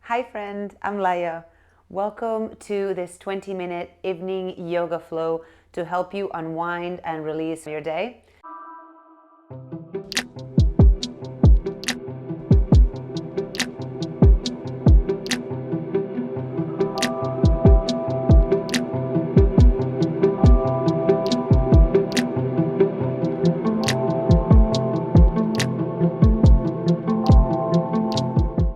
Hi friend, I'm Laia. Welcome to this 20-minute evening yoga flow to help you unwind and release your day.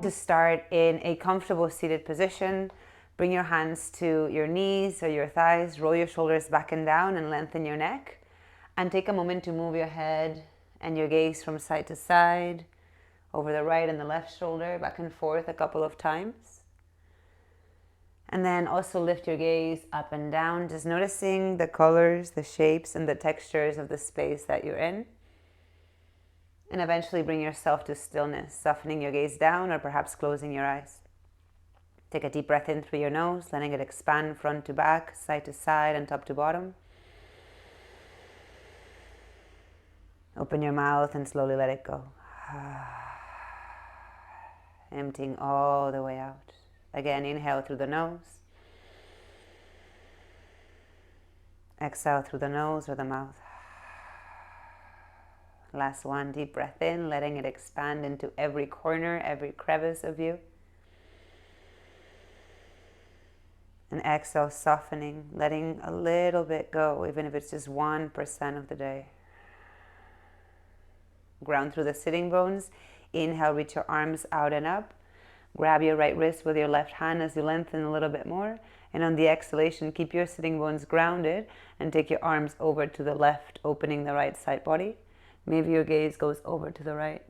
To start in a comfortable seated position, bring your hands to your knees or your thighs, roll your shoulders back and down and lengthen your neck. And take a moment to move your head and your gaze from side to side, over the right and the left shoulder, back and forth a couple of times. And then also lift your gaze up and down, just noticing the colors, the shapes, and the textures of the space that you're in. And eventually bring yourself to stillness, softening your gaze down or perhaps closing your eyes. Take a deep breath in through your nose, letting it expand front to back, side to side, and top to bottom. Open your mouth and slowly let it go. Emptying all the way out. Again, inhale through the nose. Exhale through the nose or the mouth. Last one, deep breath in, letting it expand into every corner, every crevice of you. And exhale, softening, letting a little bit go, even if it's just 1% of the day. Ground through the sitting bones. Inhale, reach your arms out and up. Grab your right wrist with your left hand as you lengthen a little bit more. And on the exhalation, keep your sitting bones grounded and take your arms over to the left, opening the right side body. Maybe your gaze goes over to the right.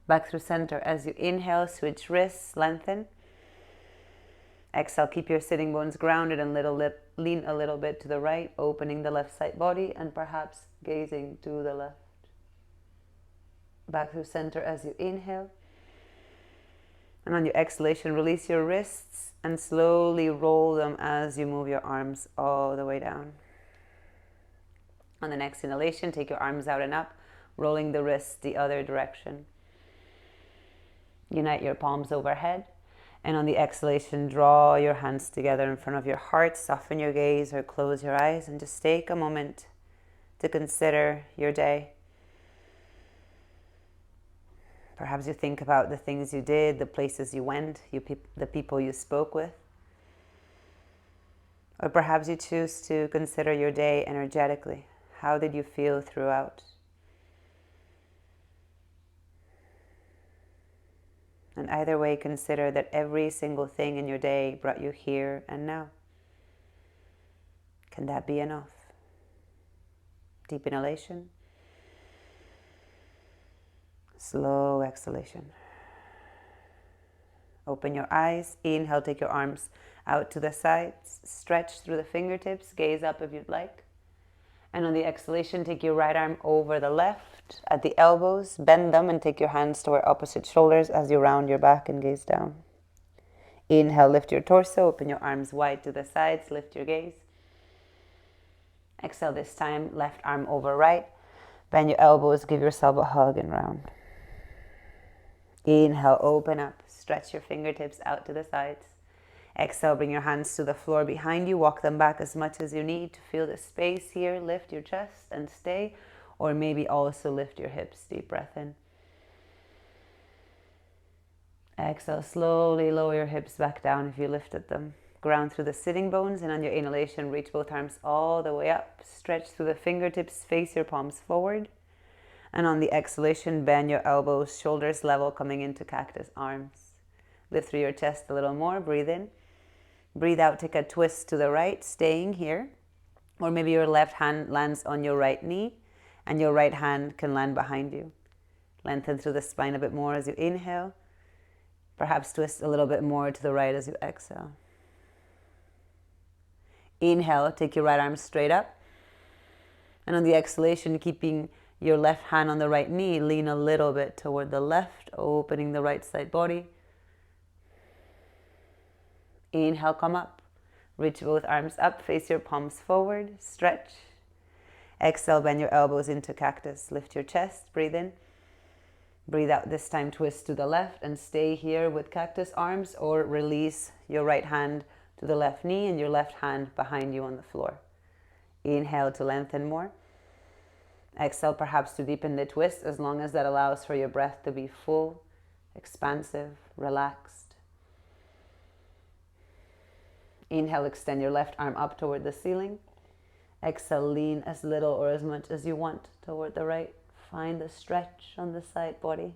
Back through center. As you inhale, switch wrists, lengthen. Exhale, keep your sitting bones grounded and lean a little bit to the right, opening the left side body and perhaps gazing to the left. Back through center as you inhale. And on your exhalation, release your wrists and slowly roll them as you move your arms all the way down. On the next inhalation, take your arms out and up, rolling the wrists the other direction. Unite your palms overhead. And on the exhalation, draw your hands together in front of your heart, soften your gaze or close your eyes, and just take a moment to consider your day. Perhaps you think about the things you did, the places you went, the people you spoke with. Or perhaps you choose to consider your day energetically. How did you feel throughout? And either way, consider that every single thing in your day brought you here and now. Can that be enough? Deep inhalation. Slow exhalation. Open your eyes. Inhale, take your arms out to the sides. Stretch through the fingertips. Gaze up if you'd like. And on the exhalation, take your right arm over the left at the elbows. Bend them and take your hands toward opposite shoulders as you round your back and gaze down. Inhale, lift your torso. Open your arms wide to the sides. Lift your gaze. Exhale this time, left arm over right. Bend your elbows. Give yourself a hug and round. Inhale, open up. Stretch your fingertips out to the sides. Exhale, bring your hands to the floor behind you. Walk them back as much as you need to feel the space here. Lift your chest and stay. Or maybe also lift your hips. Deep breath in. Exhale, slowly lower your hips back down if you lifted them. Ground through the sitting bones, and on your inhalation, reach both arms all the way up. Stretch through the fingertips, face your palms forward. And on the exhalation, bend your elbows, shoulders level, coming into cactus arms. Lift through your chest a little more. Breathe in. Breathe out, take a twist to the right, staying here. Or maybe your left hand lands on your right knee and your right hand can land behind you. Lengthen through the spine a bit more as you inhale. Perhaps twist a little bit more to the right as you exhale. Inhale, take your right arm straight up. And on the exhalation, keeping your left hand on the right knee, lean a little bit toward the left, opening the right side body. Inhale, come up. Reach both arms up, face your palms forward, stretch. Exhale, bend your elbows into cactus. Lift your chest, breathe in. Breathe out this time, twist to the left and stay here with cactus arms, or release your right hand to the left knee and your left hand behind you on the floor. Inhale to lengthen more. Exhale perhaps to deepen the twist, as long as that allows for your breath to be full, expansive, relaxed. Inhale, extend your left arm up toward the ceiling. Exhale, lean as little or as much as you want toward the right. Find the stretch on the side body.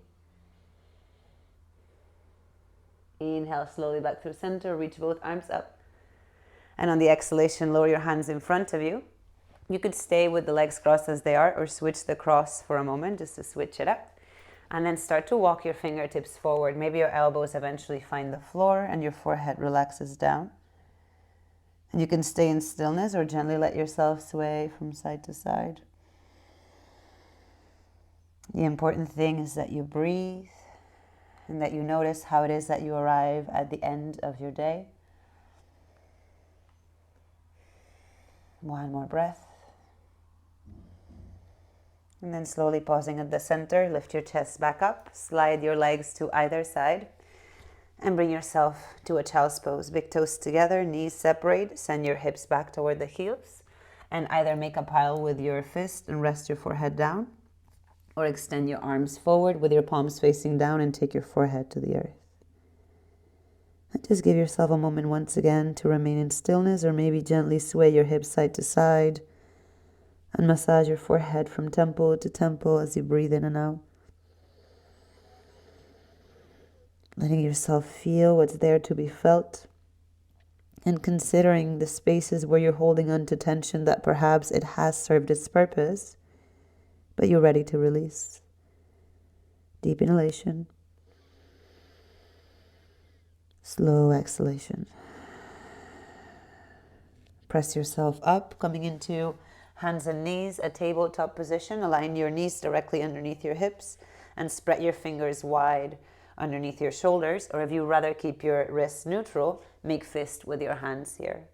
Inhale slowly back through center, reach both arms up. And on the exhalation, lower your hands in front of you. You could stay with the legs crossed as they are, or switch the cross for a moment just to switch it up. And then start to walk your fingertips forward. Maybe your elbows eventually find the floor and your forehead relaxes down. And you can stay in stillness or gently let yourself sway from side to side. The important thing is that you breathe and that you notice how it is that you arrive at the end of your day. One more breath. And then slowly pausing at the center, lift your chest back up, slide your legs to either side, and bring yourself to a child's pose. Big toes together, knees separate, send your hips back toward the heels, and either make a pile with your fist and rest your forehead down, or extend your arms forward with your palms facing down and take your forehead to the earth. And just give yourself a moment once again to remain in stillness, or maybe gently sway your hips side to side and massage your forehead from temple to temple as you breathe in and out. Letting yourself feel what's there to be felt, and considering the spaces where you're holding on to tension that perhaps it has served its purpose, but you're ready to release. Deep inhalation. Slow exhalation. Press yourself up, coming into hands and knees, a tabletop position. Align your knees directly underneath your hips and spread your fingers wide underneath your shoulders. Or if you rather keep your wrists neutral, make fist with your hands here.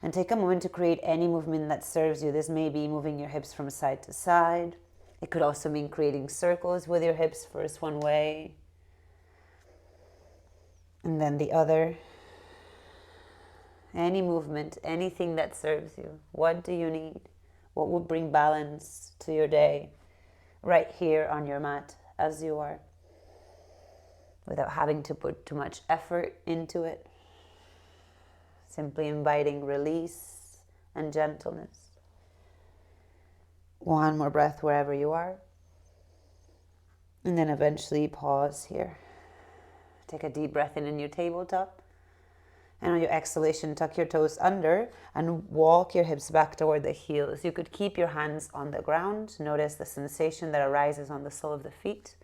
And take a moment to create any movement that serves you. This may be moving your hips from side to side. It could also mean creating circles with your hips, first one way and then the other. Any movement, anything that serves you. What do you need? What will bring balance to your day right here on your mat as you are, without having to put too much effort into it. Simply inviting release and gentleness. One more breath wherever you are. And then eventually pause here. Take a deep breath in your tabletop. And on your exhalation, tuck your toes under and walk your hips back toward the heels. You could keep your hands on the ground. Notice the sensation that arises on the sole of the feet.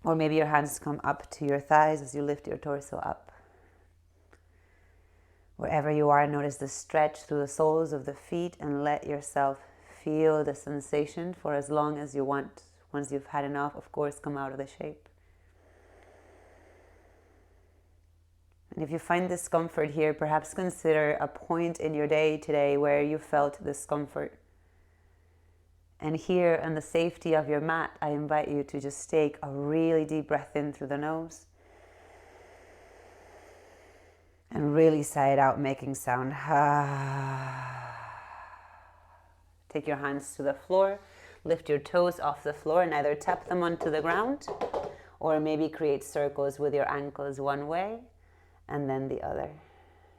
Or maybe your hands come up to your thighs as you lift your torso up. Wherever you are, notice the stretch through the soles of the feet and let yourself feel the sensation for as long as you want. Once you've had enough, of course, come out of the shape. And if you find discomfort here, perhaps consider a point in your day today where you felt discomfort. And here, in the safety of your mat, I invite you to just take a really deep breath in through the nose. And really sigh it out, making sound. Take your hands to the floor. Lift your toes off the floor and either tap them onto the ground, or maybe create circles with your ankles one way and then the other.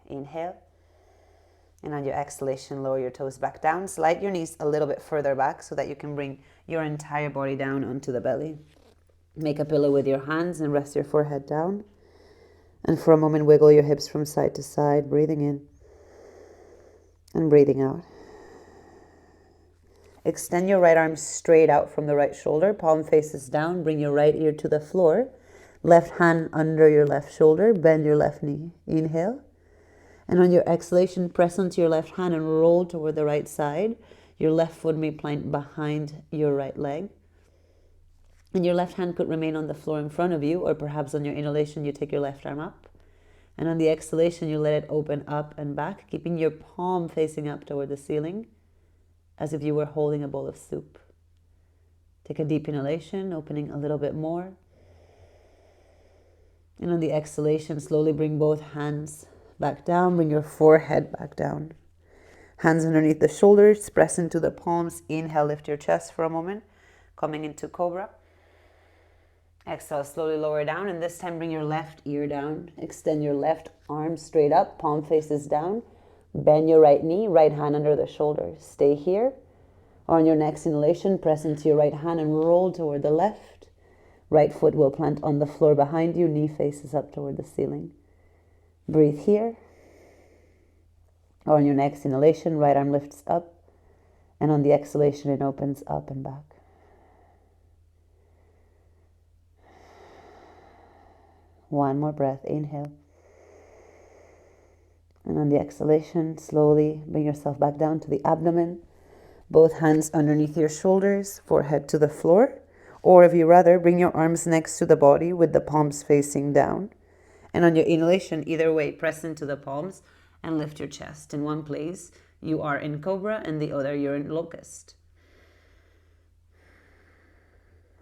Inhale. And on your exhalation, lower your toes back down. Slide your knees a little bit further back so that you can bring your entire body down onto the belly. Make a pillow with your hands and rest your forehead down. And for a moment, wiggle your hips from side to side, breathing in and breathing out. Extend your right arm straight out from the right shoulder. Palm faces down. Bring your right ear to the floor. Left hand under your left shoulder. Bend your left knee. Inhale. And on your exhalation, press onto your left hand and roll toward the right side. Your left foot may plant behind your right leg. And your left hand could remain on the floor in front of you, or perhaps on your inhalation, you take your left arm up. And on the exhalation, you let it open up and back, keeping your palm facing up toward the ceiling, as if you were holding a bowl of soup. Take a deep inhalation, opening a little bit more. And on the exhalation, slowly bring both hands back down. Bring your forehead back down. Hands underneath the shoulders, press into the palms. Inhale, lift your chest for a moment, coming into cobra. Exhale, slowly lower down, and this time bring your left ear down. Extend your left arm straight up, palm faces down. Bend your right knee, right hand under the shoulders. Stay here. Or on your next inhalation, press into your right hand and roll toward the left. Right foot will plant on the floor behind you, knee faces up toward the ceiling. Breathe here. Or on your next inhalation, right arm lifts up, and on the exhalation, it opens up and back. One more breath, inhale. And on the exhalation, slowly bring yourself back down to the abdomen. Both hands underneath your shoulders, forehead to the floor. Or if you rather, bring your arms next to the body with the palms facing down. And on your inhalation, either way, press into the palms and lift your chest. In one place, you are in cobra, and the other, you're in locust.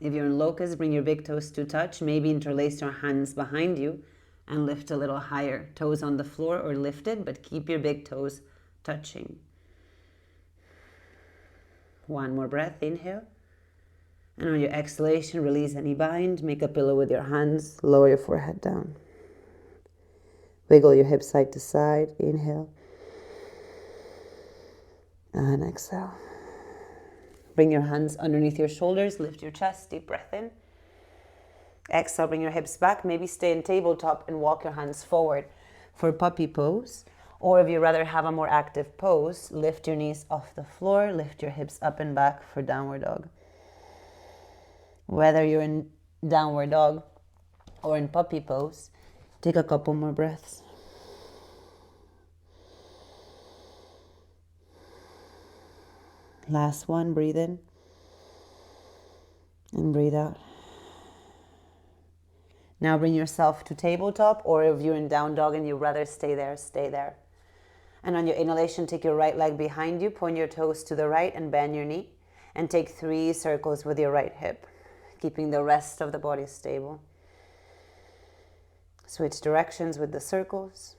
If you're in locust, bring your big toes to touch. Maybe interlace your hands behind you and lift a little higher. Toes on the floor or lifted, but keep your big toes touching. One more breath, inhale. And on your exhalation, release any bind. Make a pillow with your hands. Lower your forehead down. Wiggle your hips side to side. Inhale. And exhale. Bring your hands underneath your shoulders. Lift your chest. Deep breath in. Exhale, bring your hips back. Maybe stay in tabletop and walk your hands forward for puppy pose. Or if you rather have a more active pose, lift your knees off the floor. Lift your hips up and back for downward dog. Whether you're in downward dog or in puppy pose, take a couple more breaths. Last one, breathe in and breathe out. Now bring yourself to tabletop, or if you're in down dog and you'd rather stay there, stay there. And on your inhalation, take your right leg behind you, point your toes to the right and bend your knee, and take 3 circles with your right hip, keeping the rest of the body stable. Switch directions with the circles.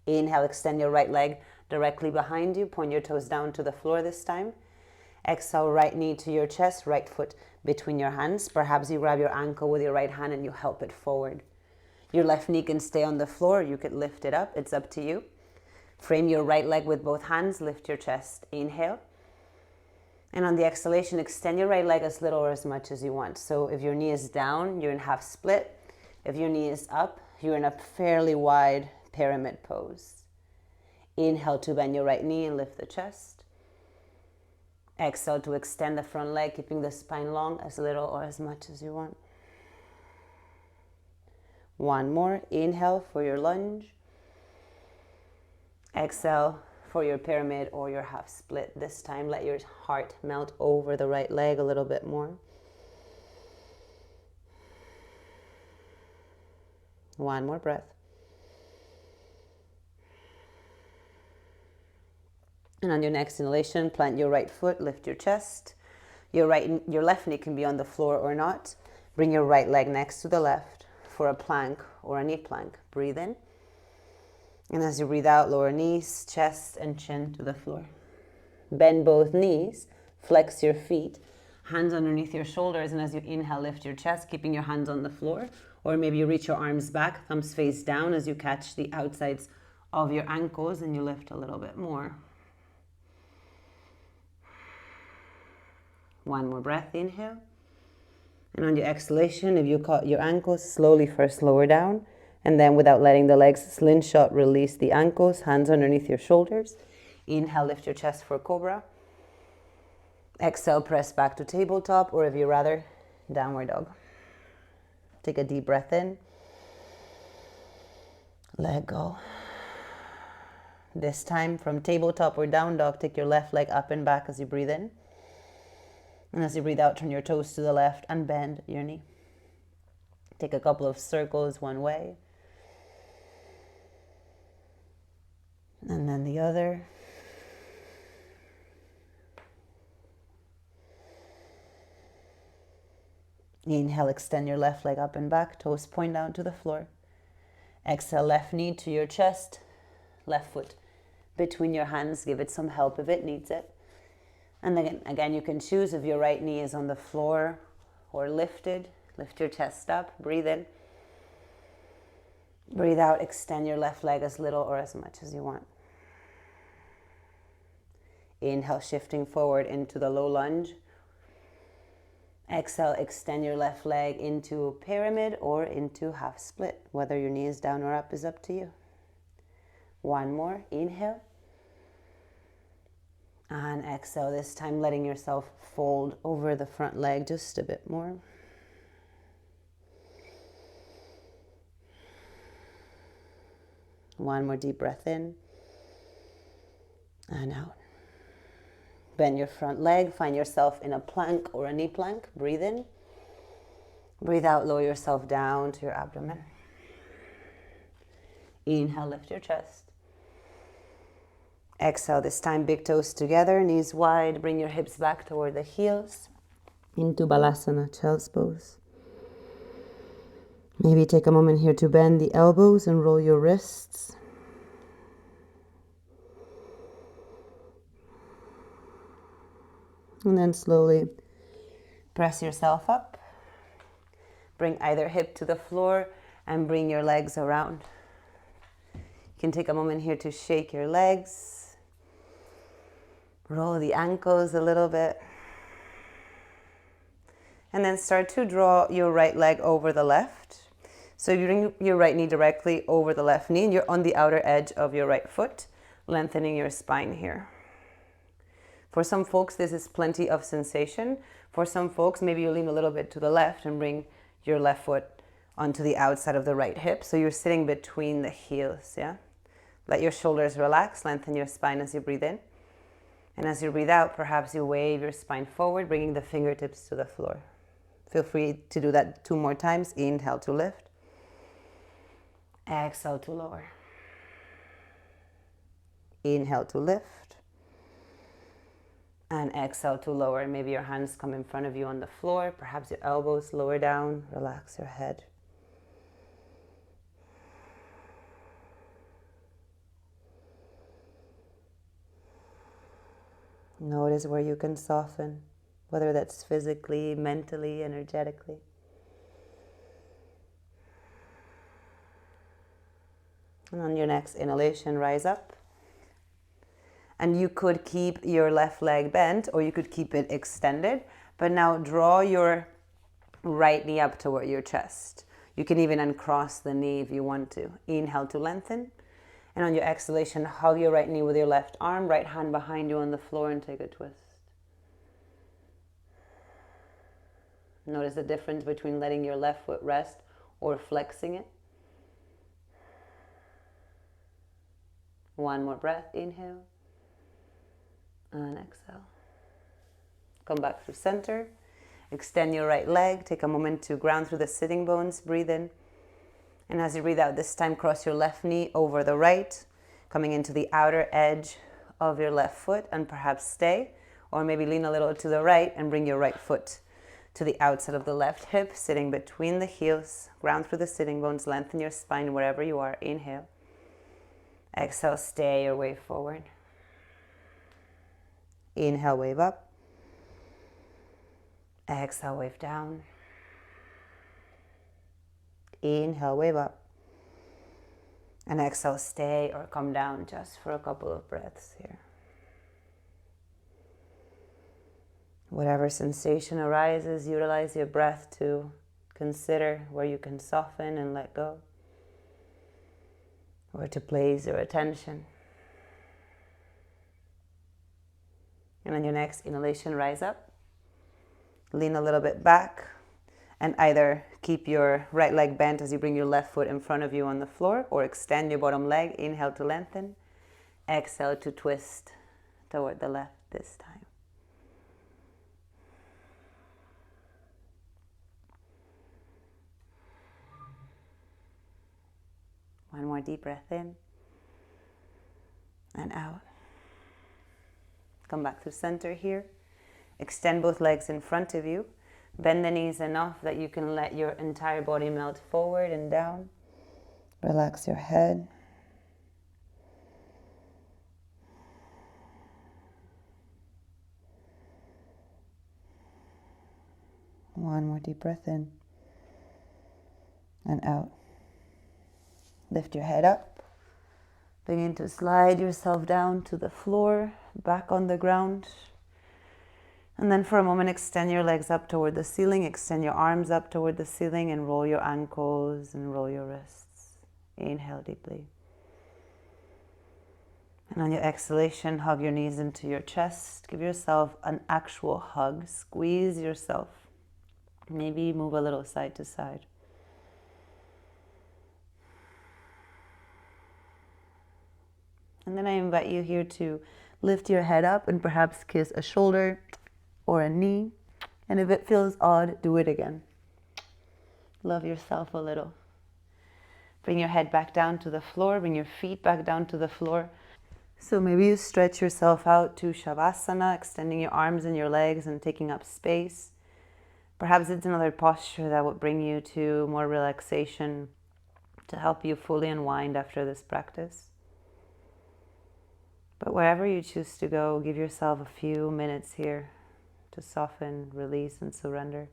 Inhale, extend your right leg directly behind you. Point your toes down to the floor this time. Exhale, right knee to your chest, right foot between your hands. Perhaps you grab your ankle with your right hand and you help it forward. Your left knee can stay on the floor. You could lift it up. It's up to you. Frame your right leg with both hands. Lift your chest. Inhale. And on the exhalation, extend your right leg as little or as much as you want. So if your knee is down, you're in half split. If your knee is up, you're in a fairly wide pyramid pose. Inhale to bend your right knee and lift the chest. Exhale to extend the front leg, keeping the spine long, as little or as much as you want. One more. Inhale for your lunge. Exhale for your pyramid or your half split. This time, let your heart melt over the right leg a little bit more. One more breath. And on your next inhalation, plant your right foot, lift your chest. Your left knee can be on the floor or not. Bring your right leg next to the left for a plank or a knee plank. Breathe in. And as you breathe out, lower knees, chest, and chin to the floor. Bend both knees, flex your feet, hands underneath your shoulders, and as you inhale, lift your chest, keeping your hands on the floor. Or maybe you reach your arms back, thumbs face down as you catch the outsides of your ankles and you lift a little bit more. One more breath, inhale. And on your exhalation, if you caught your ankles, slowly first lower down. And then without letting the legs slingshot, release the ankles, hands underneath your shoulders. Inhale, lift your chest for cobra. Exhale, press back to tabletop, or if you rather, downward dog. Take a deep breath in. Let go. This time from tabletop or down dog, take your left leg up and back as you breathe in. And as you breathe out, turn your toes to the left and bend your knee. Take a couple of circles one way. And then the other. Inhale, extend your left leg up and back, toes point down to the floor. Exhale, left knee to your chest, left foot between your hands. Give it some help if it needs it. And then again, you can choose if your right knee is on the floor or lifted. Lift your chest up, breathe in. Breathe out, extend your left leg as little or as much as you want. Inhale, shifting forward into the low lunge. Exhale, extend your left leg into pyramid or into half split. Whether your knee is down or up is up to you. One more, inhale. And exhale, this time letting yourself fold over the front leg just a bit more. One more deep breath in and out. Bend your front leg, find yourself in a plank or a knee plank. Breathe in. Breathe out, lower yourself down to your abdomen. Inhale, lift your chest. Exhale, this time big toes together, knees wide. Bring your hips back toward the heels. Into Balasana, child's pose. Maybe take a moment here to bend the elbows and roll your wrists. And then slowly press yourself up. Bring either hip to the floor and bring your legs around. You can take a moment here to shake your legs. Roll the ankles a little bit. And then start to draw your right leg over the left. So you bring your right knee directly over the left knee and you're on the outer edge of your right foot, lengthening your spine here. For some folks, this is plenty of sensation. For some folks, maybe you lean a little bit to the left and bring your left foot onto the outside of the right hip. So you're sitting between the heels, yeah? Let your shoulders relax, lengthen your spine as you breathe in. And as you breathe out, perhaps you wave your spine forward, bringing the fingertips to the floor. Feel free to do that 2 more times. Inhale to lift. Exhale to lower. Inhale to lift. And exhale to lower. Maybe your hands come in front of you on the floor. Perhaps your elbows lower down. Relax your head. Notice where you can soften, whether that's physically, mentally, energetically. And on your next inhalation, rise up. And you could keep your left leg bent or you could keep it extended. But now draw your right knee up toward your chest. You can even uncross the knee if you want to. Inhale to lengthen. And on your exhalation, hug your right knee with your left arm, right hand behind you on the floor and take a twist. Notice the difference between letting your left foot rest or flexing it. One more breath, inhale. And exhale. Come back through center. Extend your right leg. Take a moment to ground through the sitting bones. Breathe in. And as you breathe out, this time cross your left knee over the right, coming into the outer edge of your left foot and perhaps stay. Or maybe lean a little to the right and bring your right foot to the outside of the left hip, sitting between the heels. Ground through the sitting bones. Lengthen your spine wherever you are. Inhale. Exhale, stay your way forward. Inhale, wave up. Exhale, wave down. Inhale, wave up. And exhale, stay or come down just for a couple of breaths here. Whatever sensation arises, utilize your breath to consider where you can soften and let go, where to place your attention. And on your next inhalation, rise up. Lean a little bit back and either keep your right leg bent as you bring your left foot in front of you on the floor or extend your bottom leg. Inhale to lengthen. Exhale to twist toward the left this time. One more deep breath in and out. Come back to center here. Extend both legs in front of you. Bend the knees enough that you can let your entire body melt forward and down. Relax your head. One more deep breath in and out. Lift your head up. Begin to slide yourself down to the floor, back on the ground. And then for a moment, extend your legs up toward the ceiling, extend your arms up toward the ceiling, and roll your ankles and roll your wrists. Inhale deeply. And on your exhalation, hug your knees into your chest. Give yourself an actual hug. Squeeze yourself. Maybe move a little side to side. And then I invite you here to lift your head up and perhaps kiss a shoulder or a knee. And if it feels odd, do it again. Love yourself a little. Bring your head back down to the floor. Bring your feet back down to the floor. So maybe you stretch yourself out to Shavasana, extending your arms and your legs and taking up space. Perhaps it's another posture that would bring you to more relaxation to help you fully unwind after this practice. But wherever you choose to go, give yourself a few minutes here to soften, release, and surrender.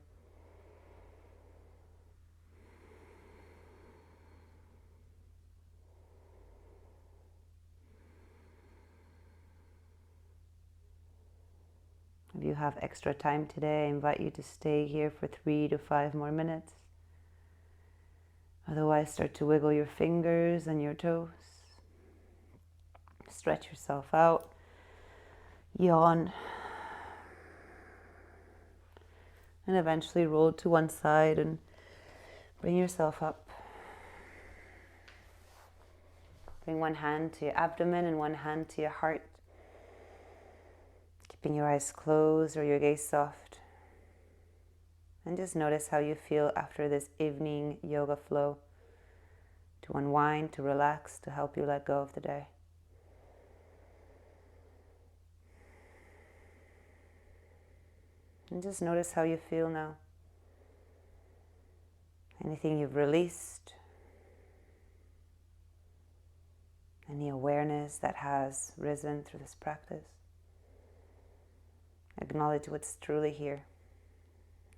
If you have extra time today, I invite you to stay here for 3 to 5 more minutes. Otherwise, start to wiggle your fingers and your toes. Stretch yourself out. Yawn. And eventually roll to one side and bring yourself up. Bring one hand to your abdomen and one hand to your heart. Keeping your eyes closed or your gaze soft. And just notice how you feel after this evening yoga flow. To unwind, to relax, to help you let go of the day. And just notice how you feel now. Anything you've released. Any awareness that has risen through this practice. Acknowledge what's truly here.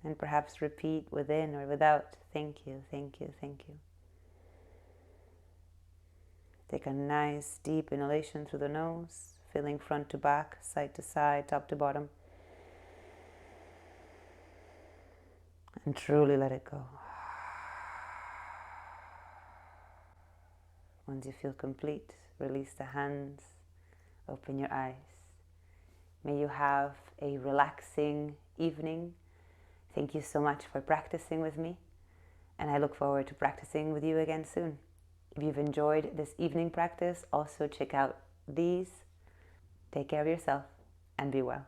And perhaps repeat within or without, thank you, thank you, thank you. Take a nice deep inhalation through the nose, feeling front to back, side to side, top to bottom. And truly let it go. Once you feel complete, release the hands, open your eyes. May you have a relaxing evening. Thank you so much for practicing with me, and I look forward to practicing with you again soon. If you've enjoyed this evening practice, also check out these. Take care of yourself and be well.